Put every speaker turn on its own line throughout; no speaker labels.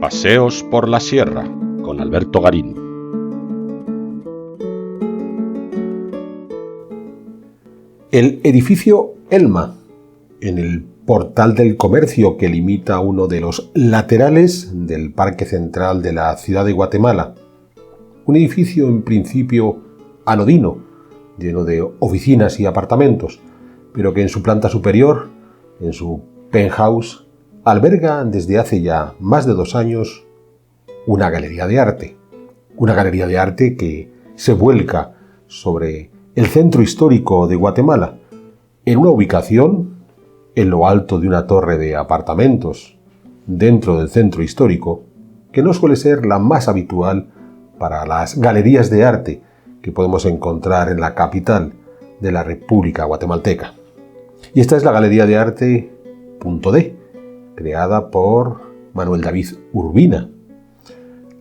Paseos por la Sierra, con Alberto Garín.
El edificio Elma, en el portal del comercio que limita uno de los laterales del Parque Central de la ciudad de Guatemala. Un edificio en principio anodino, lleno de oficinas y apartamentos, pero que en su planta superior, en su penthouse, alberga desde hace ya más de 2 años una galería de arte. Una galería de arte que se vuelca sobre el centro histórico de Guatemala, en una ubicación en lo alto de una torre de apartamentos dentro del centro histórico, que no suele ser la más habitual para las galerías de arte que podemos encontrar en la capital de la República Guatemalteca. Y esta es la Galería de Arte Punto D, creada por Manuel David Urbina,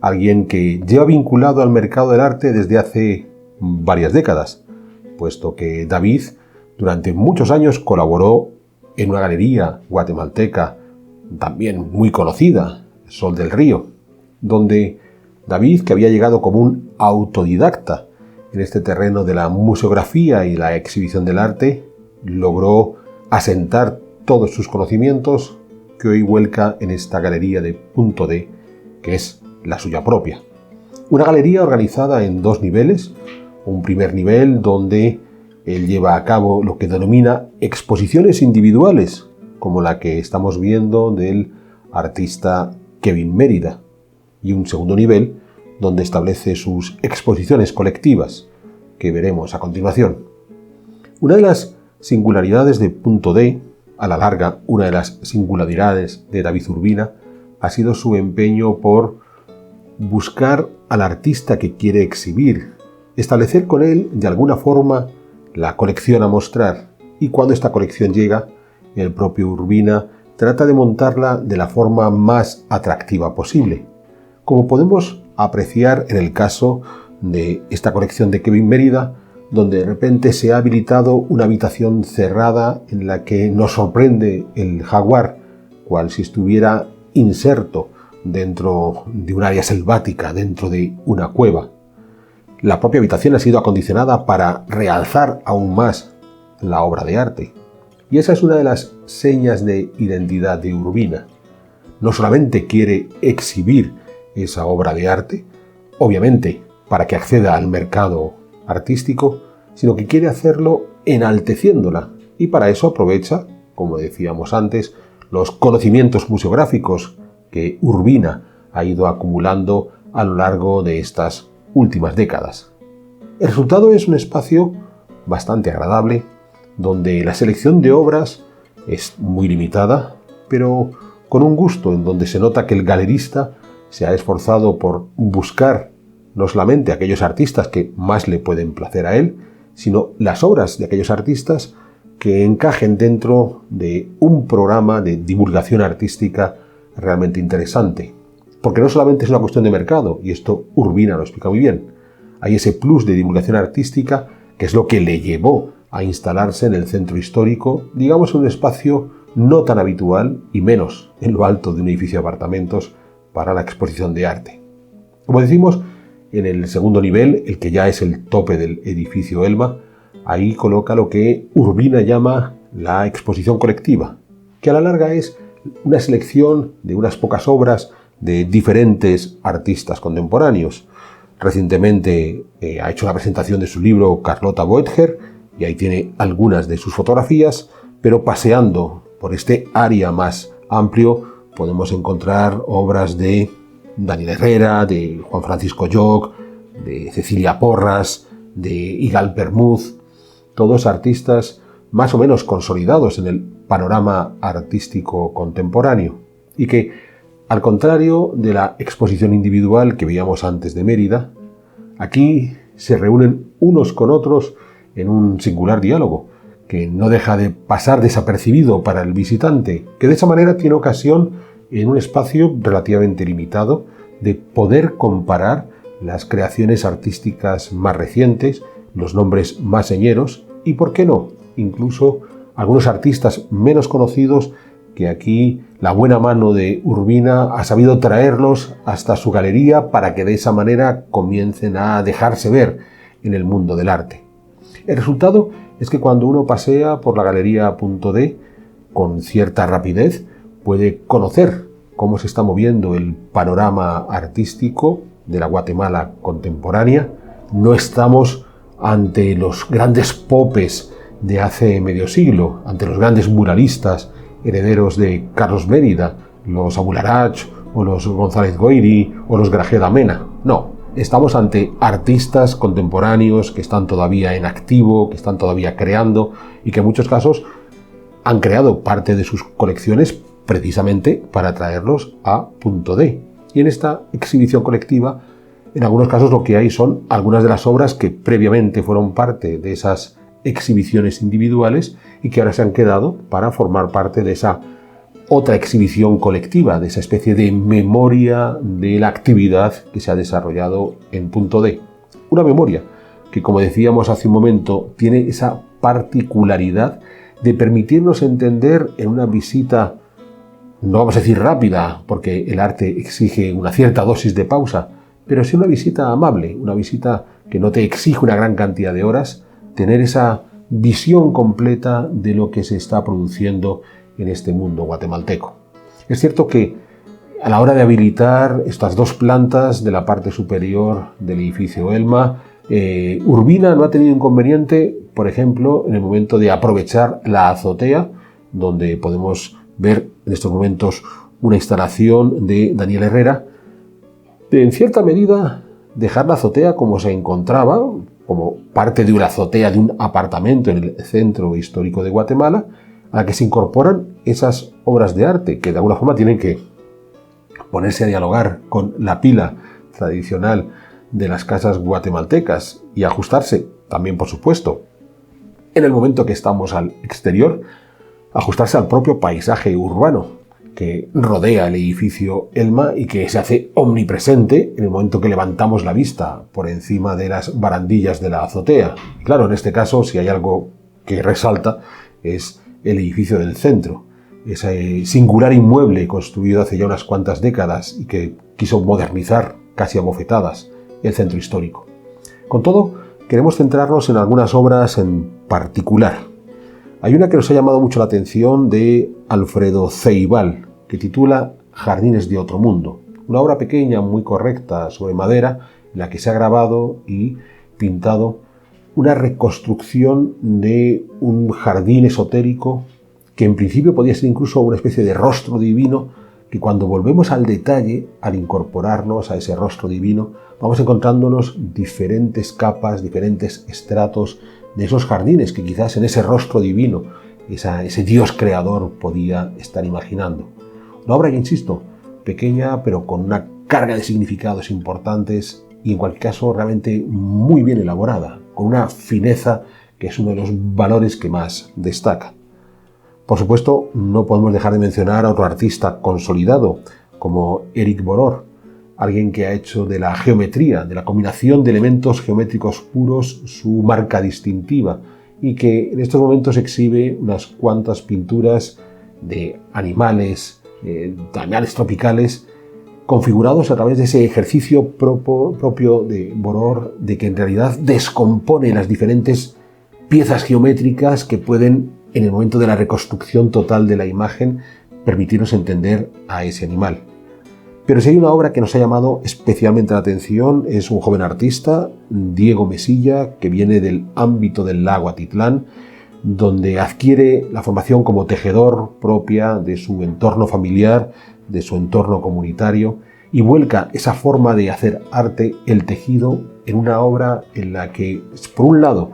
alguien que lleva vinculado al mercado del arte desde hace varias décadas, puesto que David durante muchos años colaboró en una galería guatemalteca también muy conocida, Sol del Río, donde David, que había llegado como un autodidacta en este terreno de la museografía y la exhibición del arte, logró asentar todos sus conocimientos que hoy vuelca en esta galería de Punto D, que es la suya propia. Una galería organizada en 2 niveles, un primer nivel donde él lleva a cabo lo que denomina exposiciones individuales, como la que estamos viendo del artista Kevin Mérida, y un segundo nivel donde establece sus exposiciones colectivas, que veremos a continuación. Una de las singularidades de Punto D, a la larga, una de las singularidades de David Urbina, ha sido su empeño por buscar al artista que quiere exhibir, establecer con él de alguna forma la colección a mostrar, y cuando esta colección llega, el propio Urbina trata de montarla de la forma más atractiva posible, como podemos apreciar en el caso de esta colección de Kevin Mérida, donde de repente se ha habilitado una habitación cerrada en la que nos sorprende el jaguar, cual si estuviera inserto dentro de un área selvática, dentro de una cueva. La propia habitación ha sido acondicionada para realzar aún más la obra de arte. Y esa es una de las señas de identidad de Urbina. No solamente quiere exhibir esa obra de arte, obviamente para que acceda al mercado artístico, sino que quiere hacerlo enalteciéndola, y para eso aprovecha, como decíamos antes, los conocimientos museográficos que Urbina ha ido acumulando a lo largo de estas últimas décadas. El resultado es un espacio bastante agradable, donde la selección de obras es muy limitada, pero con un gusto en donde se nota que el galerista se ha esforzado por buscar no solamente aquellos artistas que más le pueden placer a él, sino las obras de aquellos artistas que encajen dentro de un programa de divulgación artística realmente interesante. Porque no solamente es una cuestión de mercado, y esto Urbina lo explica muy bien. Hay ese plus de divulgación artística que es lo que le llevó a instalarse en el centro histórico, digamos en un espacio no tan habitual y menos en lo alto de un edificio de apartamentos para la exposición de arte. Como decimos, en el segundo nivel, el que ya es el tope del edificio Elma, ahí coloca lo que Urbina llama la exposición colectiva, que a la larga es una selección de unas pocas obras de diferentes artistas contemporáneos. Recientemente ha hecho una presentación de su libro Carlota Boetger, y ahí tiene algunas de sus fotografías, pero paseando por este área más amplio podemos encontrar obras de Daniel Herrera, de Juan Francisco Lloc, de Cecilia Porras, de Igal Bermúdez, todos artistas más o menos consolidados en el panorama artístico contemporáneo, y que, al contrario de la exposición individual que veíamos antes de Mérida, aquí se reúnen unos con otros en un singular diálogo, que no deja de pasar desapercibido para el visitante, que de esa manera tiene ocasión, en un espacio relativamente limitado, de poder comparar las creaciones artísticas más recientes, los nombres más señeros y, ¿por qué no?, incluso algunos artistas menos conocidos que aquí la buena mano de Urbina ha sabido traerlos hasta su galería para que de esa manera comiencen a dejarse ver en el mundo del arte. El resultado es que cuando uno pasea por la galería.d con cierta rapidez puede conocer cómo se está moviendo el panorama artístico de la Guatemala contemporánea. No estamos ante los grandes popes de hace medio siglo, ante los grandes muralistas herederos de Carlos Mérida, los Abularach o los González Goiri o los Grajeda Mena. No, estamos ante artistas contemporáneos que están todavía en activo, que están todavía creando y que en muchos casos han creado parte de sus colecciones precisamente para traerlos a .d. Y en esta exhibición colectiva, en algunos casos lo que hay son algunas de las obras que previamente fueron parte de esas exhibiciones individuales y que ahora se han quedado para formar parte de esa otra exhibición colectiva, de esa especie de memoria de la actividad que se ha desarrollado en .d. Una memoria que, como decíamos hace un momento, tiene esa particularidad de permitirnos entender en una visita, no vamos a decir rápida, porque el arte exige una cierta dosis de pausa, pero sí una visita amable, una visita que no te exige una gran cantidad de horas, tener esa visión completa de lo que se está produciendo en este mundo guatemalteco. Es cierto que a la hora de habilitar estas dos plantas de la parte superior del edificio Elma, Urbina no ha tenido inconveniente, por ejemplo, en el momento de aprovechar la azotea, donde podemos ver en estos momentos una instalación de Daniel Herrera, de en cierta medida dejar la azotea como se encontraba, como parte de una azotea de un apartamento en el centro histórico de Guatemala, a la que se incorporan esas obras de arte que de alguna forma tienen que ponerse a dialogar con la pila tradicional de las casas guatemaltecas y ajustarse también, por supuesto, en el momento que estamos al exterior, ajustarse al propio paisaje urbano que rodea el edificio Elma y que se hace omnipresente en el momento que levantamos la vista por encima de las barandillas de la azotea. Claro, en este caso, si hay algo que resalta, es el edificio del centro, ese singular inmueble construido hace ya unas cuantas décadas y que quiso modernizar casi a bofetadas el centro histórico. Con todo, queremos centrarnos en algunas obras en particular. Hay una que nos ha llamado mucho la atención de Alfredo Ceibal, que titula Jardines de otro mundo. Una obra pequeña, muy correcta, sobre madera, en la que se ha grabado y pintado una reconstrucción de un jardín esotérico que en principio podía ser incluso una especie de rostro divino, que cuando volvemos al detalle, al incorporarnos a ese rostro divino, vamos encontrándonos diferentes capas, diferentes estratos de esos jardines que quizás en ese rostro divino, ese Dios creador podía estar imaginando. Una obra que, insisto, pequeña pero con una carga de significados importantes y en cualquier caso realmente muy bien elaborada, con una fineza que es uno de los valores que más destaca. Por supuesto, no podemos dejar de mencionar a otro artista consolidado como Éric Boror, alguien que ha hecho de la geometría, de la combinación de elementos geométricos puros, su marca distintiva y que en estos momentos exhibe unas cuantas pinturas de animales tropicales configurados a través de ese ejercicio propio de Boror, de que en realidad descompone las diferentes piezas geométricas que pueden, en el momento de la reconstrucción total de la imagen, permitirnos entender a ese animal. Pero si hay una obra que nos ha llamado especialmente la atención, es un joven artista, Diego Mesilla, que viene del ámbito del lago Atitlán, donde adquiere la formación como tejedor propia de su entorno familiar, de su entorno comunitario, y vuelca esa forma de hacer arte, el tejido, en una obra en la que, por un lado,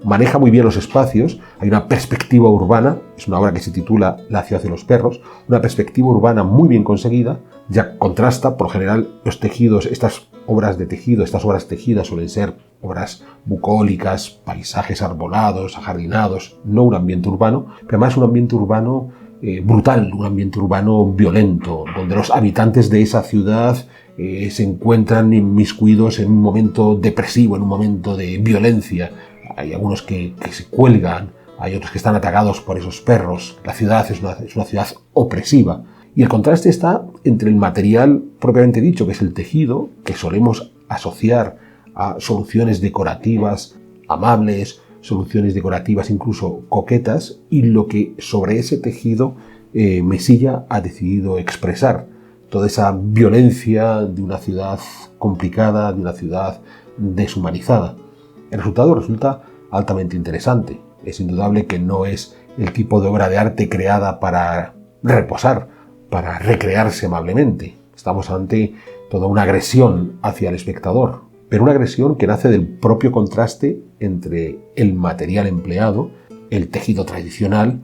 maneja muy bien los espacios, hay una perspectiva urbana, es una obra que se titula La ciudad de los perros, una perspectiva urbana muy bien conseguida, ya contrasta, por lo general, los tejidos, estas obras de tejido, estas obras tejidas suelen ser obras bucólicas, paisajes arbolados, ajardinados, no un ambiente urbano, pero además un ambiente urbano brutal, un ambiente urbano violento, donde los habitantes de esa ciudad se encuentran inmiscuidos en un momento depresivo, en un momento de violencia. Hay algunos que se cuelgan hay otros que están atacados por esos perros. La ciudad es una ciudad opresiva. Y el contraste está entre el material propiamente dicho, que es el tejido, que solemos asociar a soluciones decorativas amables, soluciones decorativas incluso coquetas, y lo que sobre ese tejido Mesilla ha decidido expresar. Toda esa violencia de una ciudad complicada, de una ciudad deshumanizada. El resultado resulta altamente interesante. Es indudable que no es el tipo de obra de arte creada para reposar, para recrearse amablemente. Estamos ante toda una agresión hacia el espectador, pero una agresión que nace del propio contraste entre el material empleado, el tejido tradicional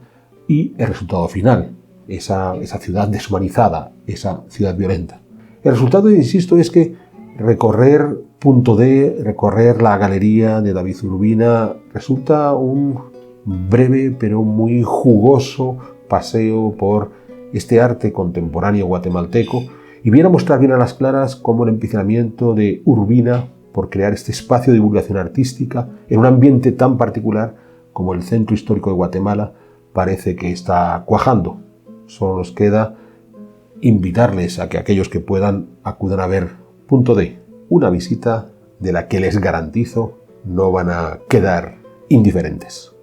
y el resultado final, esa ciudad deshumanizada, esa ciudad violenta. El resultado, insisto, es que recorrer Punto D, recorrer la galería de David Urbina, resulta un breve pero muy jugoso paseo por este arte contemporáneo guatemalteco, y viene a mostrar bien a las claras cómo el empecinamiento de Urbina por crear este espacio de divulgación artística en un ambiente tan particular como el Centro Histórico de Guatemala parece que está cuajando. Solo nos queda invitarles a que aquellos que puedan acudan a ver Punto D, una visita de la que les garantizo no van a quedar indiferentes.